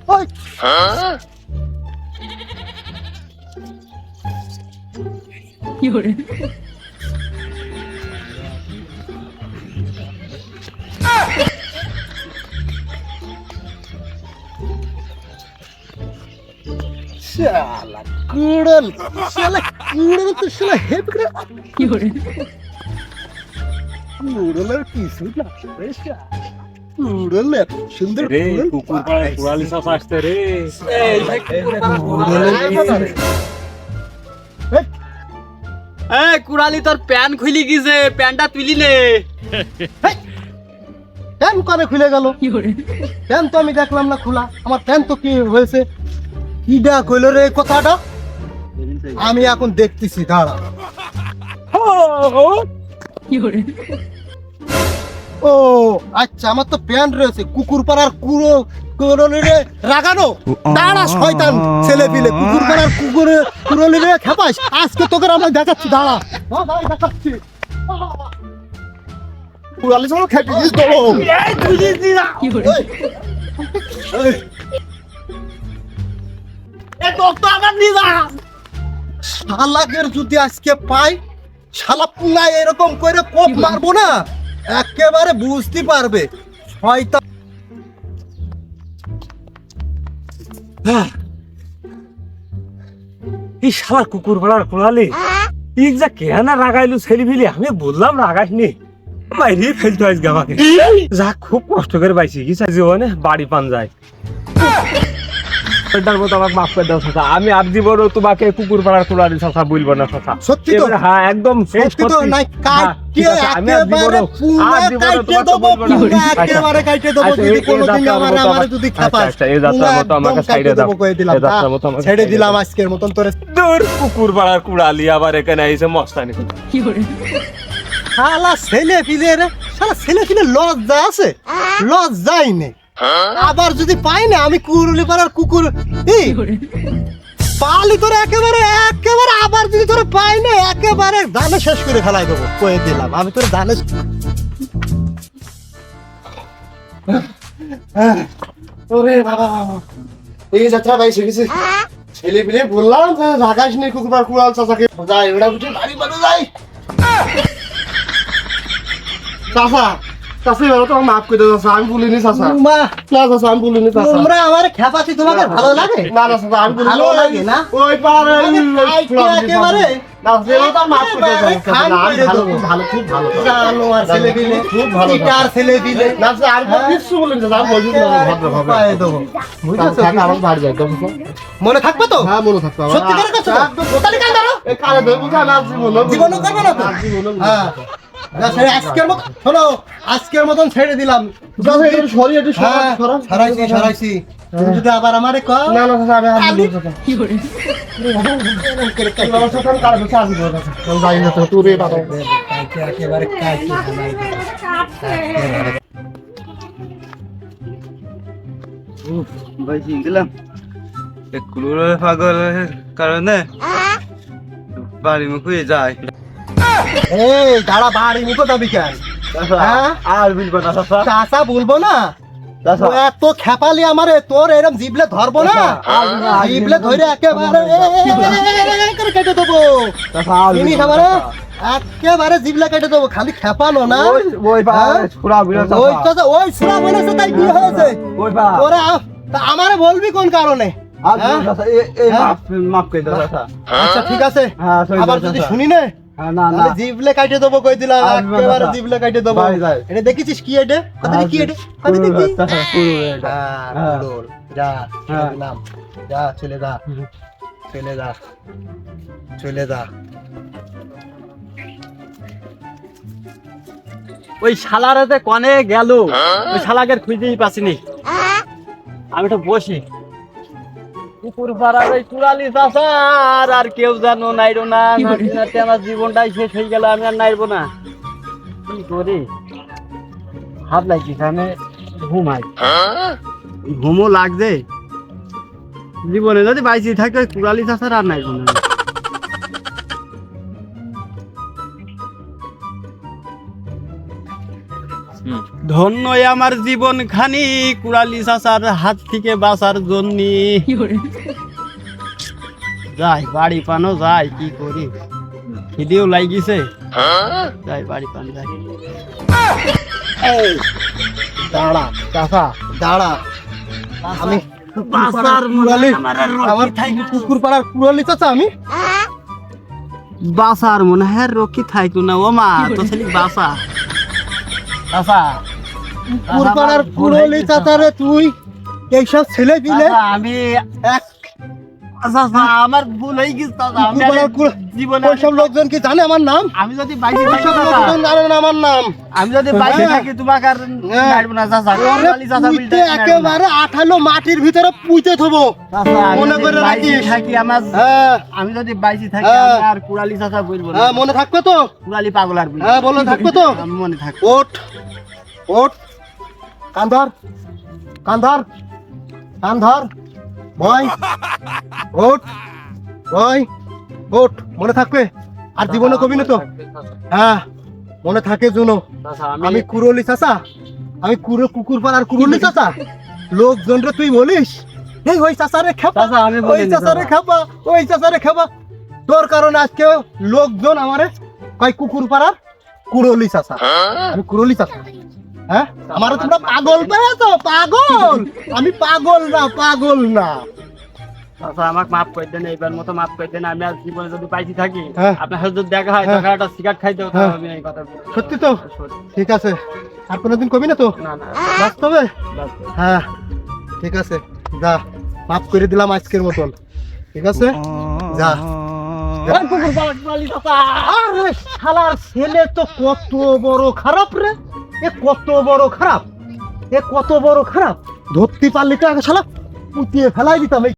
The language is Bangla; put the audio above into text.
ওই শালা কুড়াল তো শালা হেড করে কুড়ালের কিছু না কুড়াল এত সুন্দর রে কুকুর পাড়ায় কুড়ালি সব আসছে রে। কুড়ালি তোর প্যান খুলি গিয়েছে, প্যানটা তুলি নে। প্যান করে খুলে গেল প্যান তো আমি দেখলাম না খোলা আমার প্যান তো কি হয়েছে কিডা কইল রে কথাটা আমি এখন দেখতেছি দাঁড়া ও আচ্ছা আমার তো প্যান রয়েছে কুকুর পাড়ার কুকুরে রাগানো দাঁড়া শয়তান ছেলে পিলে কুকুর পাড়ার কুকুরে খেপাস আজকে তোকে আমরা দেখাচ্ছি দাঁড়া দেখাচ্ছি কুড়ালি সব খেতে দিস তো শালাকের যদি আজকে পাই শালা পুনায় এরকম করে কোপ মারবো না একেবারে বুঝতে পারবে শয়তান এই শালা কুকুর পাড়ার কুড়ালি ঠিক যা কেনা রাগাইলু ছেলে ফেলি আমি বললাম রাগাইনি বাইরে ফেলতে আজকে আমাকে যা খুব কষ্ট করে পাইছি কি চাই জীবনে বাড়ি পান যায় আমাকে মাফ করে দাও চাচা আমি আর জীবন তোমাকে কুকুর পাড়ার কুড়ালি চাচা বলবো না চাচা সত্যি তো হ্যাঁ একদম সত্যি তো নাই কাটে একেবারে পুরো কাটে দেবো একেবারে কাটে দেবো যদি কোনোদিন আমার যদি খাপাস এই যাত্রার মতো আমাকে সাইডে দাও এই যাত্রার মতো আমাকে ছেড়ে দিলাম আজকের মতন তোরে দূর কুকুর পাড়ার কুড়ালি আবার এখানে এসে মস্তানি শালা ছেলে পিলে রে শালা ছেলে পিলে লজ্জা আছে লজ্জাই নেই আবার যদি পাই না আমি কুরুলি পাড়ার কুকুর পালি তোরে একেবারে একেবারে আবার যদি তোরে পাই না একেবারে দানে শেষ করে ফেলাই দেবো কয়ে দিলাম আমি তোরে দানে ওরে বাবা এই যাত্রা ভাই শিখেছি ছেলে পিলে বললাম যে রাগাস নেই কুকুর পাড়ার কুড়াল চাচাকে যাই ওটা উঠে বাড়ি বাড়ি যাই চাচা চাচা এবার তো মাফ করে দাও চাচা আমি বলিনি চাচা না চাচা আমি বলিনি চাচা তোমরা আমার খেপাতি তোমাকে ভালো লাগে না না চাচা আমি বলিনি ভালো লাগে না ওই পারে একেবারে না সেটা তো মাফ করে দাও চাচা আমি ভালো খুব ভালো জানো আর ছেলে দিলে খুব ভালো আর ছেলে দিলে না চাচা আর কিছু বলিনি চাচা আমি বলিনি ভদ্র ভাবে পায় দেবো বুঝছো আমার বাড়ি যাই দাও মনে থাকবে তো হ্যাঁ মনে থাকবে সত্যি করে কথা একদম টোটালি কাল ধরো এই কালে দেব জানা জীবন করবে না তো হ্যাঁ আজকের মতন শোনো আজকের মতন ছেড়ে দিলাম সরাইছি তুমি যদি আবার আমারে কও না না আমি কি করে যাই না তো তুই বাবা একেবারে কাইছি ভাই গেলাম কুকুরের পাগলের কারণে বাড়ি মুখে যায় এই দাঁড়া বাড়ি মুখো যাবি কেন আর বলবো না চাচা বলবো না এত খেপালি আমারে তোর এরকম জিবলে ধরবো না জিবলে ধরে একেবারে কেটে দেবো একেবারে জিবলে কেটে দেবো খালি খেপানো না ওই সুরা বলেছে তাই কি হয়েছে ওরা আমারে বলবি কোন কারণে মাফ করে দাও আচ্ছা ঠিক আছে আবার যদি শুনি না জিবলে কাটে দেবো কই দিলাম একেবারে জিবলে কাটে দেবো এটা দেখেছিস কি এটা কথা কি এটা কথা দেখি যা নাম যা চলে যা চলে যা চলে যা ওই শালারাতে কনে গেল ওই শালাকে খুঁজেই পাচ্ছিনি আমি তো বসি কুকুর পাড়ার ওই কুড়ালি চাচা আর কেউ জানো নাইরো না নাচতে আমার জীবনটাই শেষ হয়ে গেল আমি আর নাইবো না কি করি হাত লাগছি আমি ঘুমাই ঘুমও লাগছে জীবনে যদি বাইসি থাকে কুড়ালি চাচার আর নাইবো না ধন্য আমার জীবন খানি কুড়ালি চাচার হাত থেকে বাঁচার জন্য। যাই বাড়ি পানো যাই, কি করি খিদেও লাগিছে, যাই বাড়ি পান যাই। দাঁড়া চাচা দাঁড়া, আমি বাঁচার কুড়ালি, আমার আমার কুকুর পাড়ার কুড়ালি চাচা আমি। বাসার মনে হয় রকি থাইকো না ও মা, তো ছেলে বাসা চাচা। কুকুর পাড়ার কুড়ালি চাচা রে তুই, এইসব ছেলে পিলে চাচা, আমি এক চাচা আমার ভুল হয়ে গেছে চাচা। আমি কুকুর পাড়ার কুড়া- জীবনে ওইসব লোকজন কি জানে আমার নাম? আমি যদি বাইরে থাকি ওইসব চাচা, লোকজন জানে না আমার নাম। আমি যদি বাইরে হ্যাঁ। থাকি তোমাকে আর হ্যাঁ। মারবো না চাচা। ওরে কুড়ালি চাচা পুঁতে বিলটা মারবো না। একেবারে আঠালো মাটির ভিতরে পুঁতে থবো। চাচা, আমি মনে যদি করে বাইরে রাখিস। থাকি আমার, হ্যাঁ আমি যদি বাইরে থাকি হ্যাঁ। আমি আর কুড়ালি চাচা বলবো না। হ্যাঁ মনে থাকবে তো? কুড়ালি পাগল আর বলবো না। হ্যাঁ বলে থাকবে তো? আমি মনে থাক। ওঠ ওঠ, কান ধর, কান ধর, কান ধর, ভয় ওঠ, ভয় ওঠ, মনে থাকবে আর জীবনে কবি না তো? হ্যাঁ মনে থাকে জুনো, চাচা, আমি কুরলি চাচা, আমি কুকুর পাড়ার কুরলি চাচা। লোকজন রে তুই বলিস এই ওই চাচারে খেপা, চাচা, আমি ওই বলিনি, চাচারে চাচা। খেপা, ওই চাচারে খেপা। তোর কারণে আজকে লোকজন আমারে কয় কুকুর পাড়ার কুরলি চাচা। আমি কুরলি চাচা? হ্যাঁ আমারে তোমরা পাগল পেয়েছো? পাগল? আমি পাগল না, পাগল না। চাচা, আমাকে মাফ করে দেন, এইবার মতো মাফ করে দেন। আমি আর জীবনে যদি বাইরে থাকি, হ্যাঁ। আপনার সাথে যদি দেখা হয়, হ্যাঁ। তখন একটা সিগারেট খাইতে হতো। হ্যাঁ। আমি এই কথা বলবো। সত্যি তো? সত্যি। ঠিক আছে, আর কোনোদিন কবি না তো না না, বাস্তবে? বাস। হ্যাঁ ঠিক আছে, যা মাফ করে দিলাম আজকের মতন। ঠিক আছে যা। ওই কুকুর পাগল, কুড়ালি চাচা। আরে শালার ছেলে তো কত বড় খারাপ রে, এ কত বড় খারাপ, এ কত বড় খারাপ। ধরতে পারলি তো আগে শালা পুঁতিয়ে ফেলাই দিতাম। এই